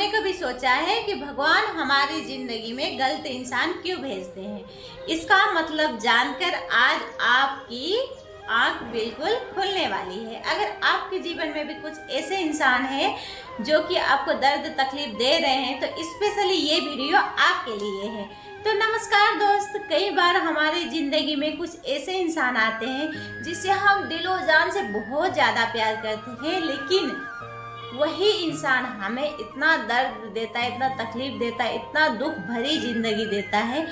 आपने कभी सोचा है कि भगवान हमारी जिंदगी में गलत इंसान क्यों भेजते हैं? इसका मतलब जानकर आज आपकी आंख बिल्कुल खुलने वाली है। अगर आपके जीवन में भी कुछ ऐसे इंसान हैं जो कि आपको दर्द तकलीफ दे रहे हैं तो स्पेशली ये वीडियो आपके लिए है। तो नमस्कार दोस्त, कई बार हमारी ज़िंदगी में कुछ ऐसे इंसान आते हैं जिससे हम दिलो जान से बहुत ज़्यादा प्यार करते हैं, लेकिन वही इंसान हमें इतना दर्द देता है, इतना तकलीफ देता है, इतना दुख भरी ज़िंदगी देता है।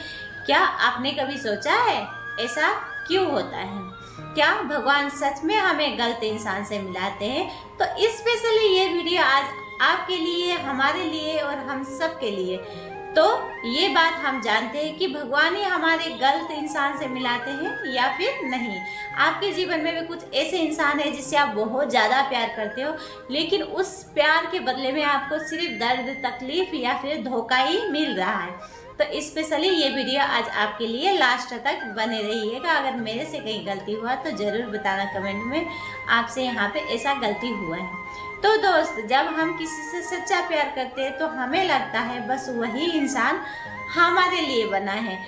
क्या आपने कभी सोचा है ऐसा क्यों होता है? क्या भगवान सच में हमें गलत इंसान से मिलाते हैं? तो स्पेशली ये वीडियो आज आपके लिए, हमारे लिए और हम सब के लिए। तो ये बात हम जानते हैं कि भगवान ही हमारे गलत इंसान से मिलाते हैं या फिर नहीं। आपके जीवन में भी कुछ ऐसे इंसान है जिससे आप बहुत ज़्यादा प्यार करते हो, लेकिन उस प्यार के बदले में आपको सिर्फ दर्द, तकलीफ या फिर धोखा ही मिल रहा है। तो स्पेशली ये वीडियो आज आपके लिए लास्ट तक बने रहिएगा। अगर मेरे से कहीं गलती हुआ तो ज़रूर बताना कमेंट में, आपसे यहाँ पे ऐसा गलती हुआ है। तो दोस्त, जब हम किसी से सच्चा प्यार करते हैं तो हमें लगता है बस वही इंसान हमारे लिए बना है,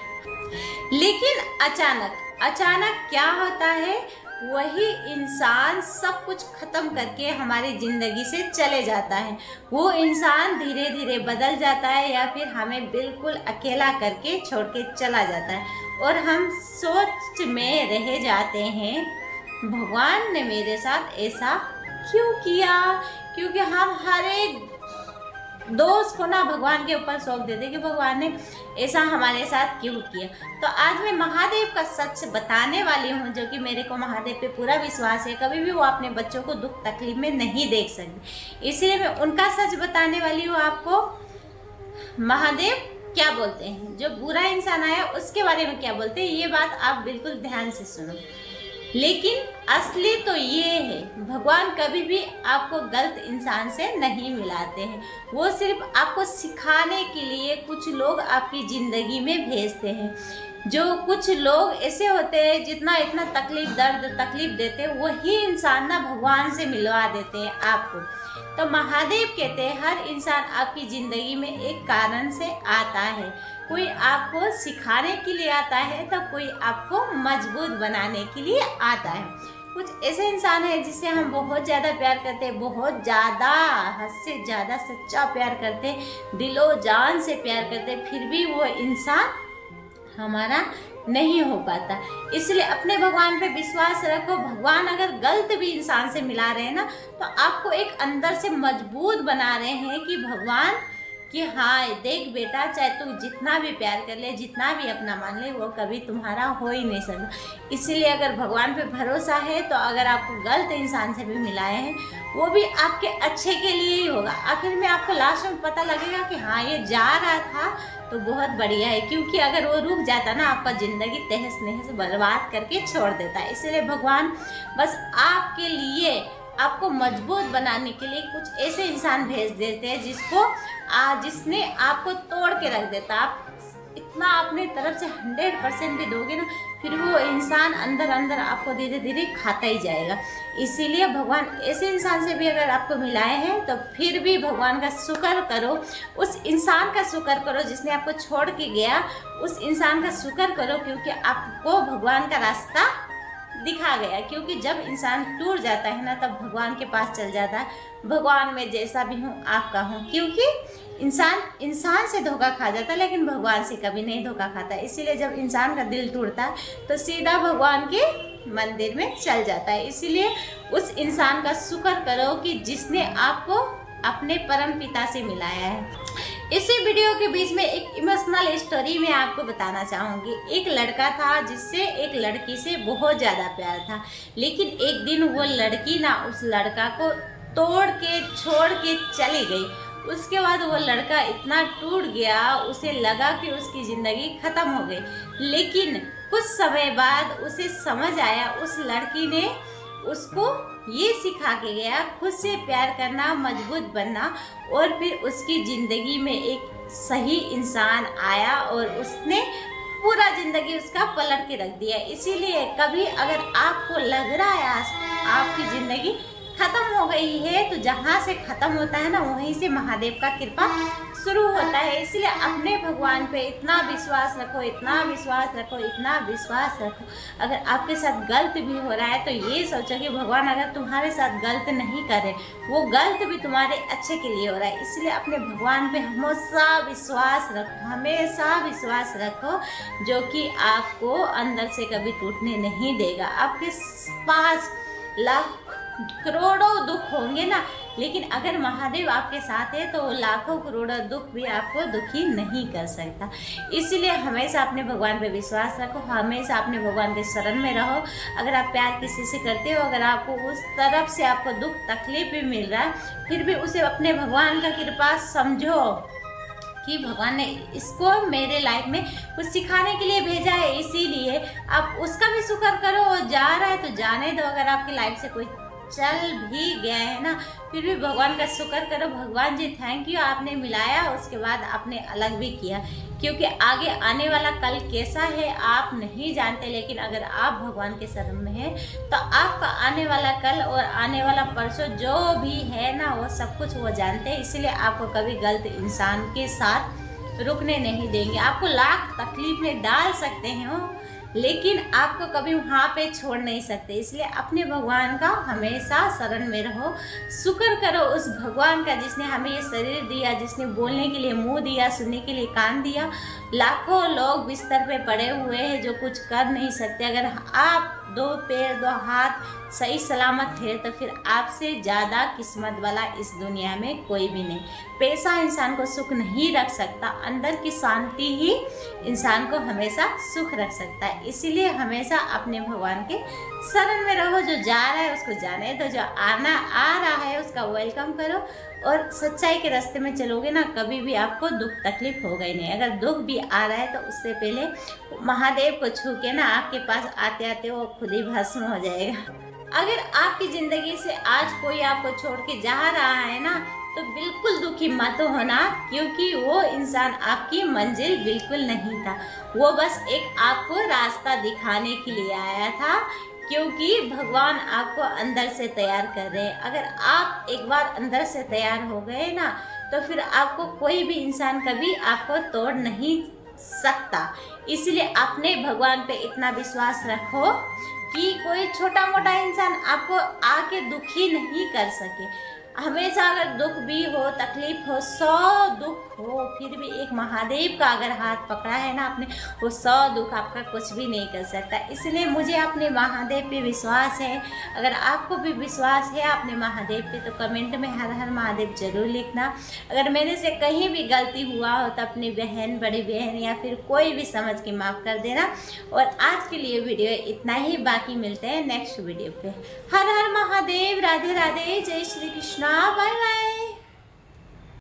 लेकिन अचानक क्या होता है, वही इंसान सब कुछ खत्म करके हमारी ज़िंदगी से चले जाता है। वो इंसान धीरे धीरे बदल जाता है या फिर हमें बिल्कुल अकेला करके छोड़ के चला जाता है और हम सोच में रह जाते हैं, भगवान ने मेरे साथ ऐसा क्यों किया? क्योंकि हम हर एक दोष को ना भगवान के ऊपर सौंप देते कि भगवान ने ऐसा हमारे साथ क्यों किया। तो आज मैं महादेव का सच बताने वाली हूँ, जो कि मेरे को महादेव पे पूरा विश्वास है, कभी भी वो अपने बच्चों को दुख तकलीफ में नहीं देख सकते, इसलिए मैं उनका सच बताने वाली हूँ आपको। महादेव क्या बोलते हैं, जो बुरा इंसान आया उसके बारे में क्या बोलते हैं, ये बात आप बिल्कुल ध्यान से सुनो। लेकिन असली तो ये है, भगवान कभी भी आपको गलत इंसान से नहीं मिलाते हैं। वो सिर्फ आपको सिखाने के लिए कुछ लोग आपकी ज़िंदगी में भेजते हैं। जो कुछ लोग ऐसे होते हैं जितना इतना तकलीफ, दर्द तकलीफ देते हैं, वही इंसान ना भगवान से मिलवा देते हैं आपको। तो महादेव कहते हैं हर इंसान आपकी ज़िंदगी में एक कारण से आता है। कोई आपको सिखाने के लिए आता है तो कोई आपको मजबूत बनाने के लिए आता है। कुछ ऐसे इंसान है जिससे हम बहुत ज़्यादा प्यार करते हैं, बहुत ज़्यादा, हद से ज़्यादा सच्चा प्यार करते हैं, दिलो जान से प्यार करते हैं, फिर भी वो इंसान हमारा नहीं हो पाता। इसलिए अपने भगवान पे विश्वास रखो। भगवान अगर गलत भी इंसान से मिला रहे हैं ना, तो आपको एक अंदर से मजबूत बना रहे हैं कि भगवान कि हाँ देख बेटा, चाहे तू जितना भी प्यार कर ले, जितना भी अपना मान ले, वो कभी तुम्हारा हो ही नहीं सकता। इसलिए अगर भगवान पे भरोसा है तो अगर आपको गलत इंसान से भी मिलाए हैं, वो भी आपके अच्छे के लिए ही होगा। आखिर में आपको लास्ट में पता लगेगा कि हाँ ये जा रहा था तो बहुत बढ़िया है, क्योंकि अगर वो रुक जाता ना, आपका ज़िंदगी तहस नहस बर्बाद करके छोड़ देता है। इसलिए भगवान बस आपके लिए, आपको मजबूत बनाने के लिए कुछ ऐसे इंसान भेज देते हैं जिसने आपको तोड़ के रख देता। आप इतना अपने तरफ से 100% भी दोगे ना, फिर वो इंसान अंदर अंदर आपको धीरे धीरे खाता ही जाएगा। इसीलिए भगवान ऐसे इंसान से भी अगर आपको मिलाए हैं तो फिर भी भगवान का शुक्र करो, उस इंसान का शुक्र करो जिसने आपको छोड़ के गया, उस इंसान का शुक्र करो, क्योंकि आपको भगवान का रास्ता दिखा गया। क्योंकि जब इंसान टूट जाता है ना, तब भगवान के पास चल जाता है, भगवान मैं जैसा भी हूँ आपका हूँ। क्योंकि इंसान से धोखा खा जाता है, लेकिन भगवान से कभी नहीं धोखा खाता। इसीलिए जब इंसान का दिल टूटता है तो सीधा भगवान के मंदिर में चल जाता है। इसीलिए उस इंसान का शुक्र करो कि जिसने आपको अपने परम पिता से मिलाया है। इसी वीडियो के बीच में एक इमोशनल स्टोरी मैं आपको बताना चाहूँगी। एक लड़का था जिससे एक लड़की से बहुत ज़्यादा प्यार था, लेकिन एक दिन वो लड़की ना उस लड़का को तोड़ के छोड़ के चली गई। उसके बाद वो लड़का इतना टूट गया, उसे लगा कि उसकी ज़िंदगी ख़त्म हो गई। लेकिन कुछ समय बाद उसे समझ आया, उस लड़की ने उसको ये सिखा के गया खुद से प्यार करना, मजबूत बनना, और फिर उसकी ज़िंदगी में एक सही इंसान आया और उसने पूरा ज़िंदगी उसका पलट के रख दिया। इसीलिए कभी अगर आपको लग रहा है आपकी ज़िंदगी खत्म हो गई है, तो जहाँ से खत्म होता है ना वहीं से महादेव का कृपा शुरू होता है। इसलिए अपने भगवान पे इतना विश्वास रखो, इतना विश्वास रखो, इतना विश्वास रखो। अगर आपके साथ गलत भी हो रहा है तो ये सोचो कि भगवान अगर तुम्हारे साथ गलत नहीं करे, वो गलत भी तुम्हारे अच्छे के लिए हो रहा है। इसलिए अपने भगवान पे हमेशा विश्वास रखो, हमेशा विश्वास रखो, जो कि आपको अंदर से कभी टूटने नहीं देगा। आपके पास लाख करोड़ों दुख होंगे ना, लेकिन अगर महादेव आपके साथ है तो लाखों करोड़ों दुख भी आपको दुखी नहीं कर सकता। इसलिए हमेशा अपने भगवान पे विश्वास रखो, हमेशा अपने भगवान के शरण में रहो। अगर आप प्यार किसी से करते हो, अगर आपको उस तरफ से आपको दुख तकलीफ भी मिल रहा है, फिर भी उसे अपने भगवान का कृपा समझो कि भगवान ने इसको मेरे लाइफ में कुछ सिखाने के लिए भेजा है, इसीलिए आप उसका भी शुक्र करो। जा रहा है तो जाने दो। अगर आपकी लाइफ से कोई चल भी गया है ना, फिर भी भगवान का शुक्र करो, भगवान जी थैंक यू, आपने मिलाया, उसके बाद आपने अलग भी किया। क्योंकि आगे आने वाला कल कैसा है आप नहीं जानते, लेकिन अगर आप भगवान के शरण में हैं तो आपका आने वाला कल और आने वाला परसों जो भी है ना, वो सब कुछ वो जानते हैं। इसलिए आपको कभी गलत इंसान के साथ रुकने नहीं देंगे। आपको लाख तकलीफ में डाल सकते हैं वो, लेकिन आपको कभी वहाँ पे छोड़ नहीं सकते। इसलिए अपने भगवान का हमेशा शरण में रहो, शुक्र करो उस भगवान का जिसने हमें ये शरीर दिया, जिसने बोलने के लिए मुंह दिया, सुनने के लिए कान दिया। लाखों लोग बिस्तर पे पड़े हुए हैं जो कुछ कर नहीं सकते। अगर आप 2 पैर 2 हाथ सही सलामत है तो फिर आपसे ज़्यादा किस्मत वाला इस दुनिया में कोई भी नहीं। पैसा इंसान को सुख नहीं रख सकता, अंदर की शांति ही इंसान को हमेशा सुख रख सकता है। इसीलिए हमेशा अपने भगवान के शरण में रहो। जो जा रहा है उसको जाने दो, जो आना आ रहा है उसका वेलकम करो, और सच्चाई के रास्ते में चलोगे ना, कभी भी आपको दुख तकलीफ होगा ही नहीं। अगर दुख भी आ रहा है तो उससे पहले महादेव को छू के ना आपके पास आते आते वो खुद ही भस्म हो जाएगा। अगर आपकी ज़िंदगी से आज कोई आपको छोड़ के जा रहा है ना, तो बिल्कुल दुखी मत होना, क्योंकि वो इंसान आपकी मंजिल बिल्कुल नहीं था। वो बस एक आपको रास्ता दिखाने के लिए आया था, क्योंकि भगवान आपको अंदर से तैयार कर रहे हैं। अगर आप एक बार अंदर से तैयार हो गए ना, तो फिर आपको कोई भी इंसान कभी आपको तोड़ नहीं सकता। इसलिए अपने भगवान पे इतना विश्वास रखो कि कोई छोटा मोटा इंसान आपको आके दुखी नहीं कर सके। हमेशा अगर दुख भी हो, तकलीफ हो, 100 दुख हो, फिर भी एक महादेव का अगर हाथ पकड़ा है ना आपने, वो 100 दुख आपका कुछ भी नहीं कर सकता। इसलिए मुझे अपने महादेव पे विश्वास है। अगर आपको भी विश्वास है अपने महादेव पे तो कमेंट में हर हर महादेव जरूर लिखना। अगर मेरे से कहीं भी गलती हुआ हो तो अपनी बहन, बड़ी बहन या फिर कोई भी समझ के माफ़ कर देना। और आज के लिए वीडियो इतना ही, बाकी मिलते हैं नेक्स्ट वीडियो पे। हर हर महादेव, राधे राधे, जय श्री कृष्णा, बाय बाय।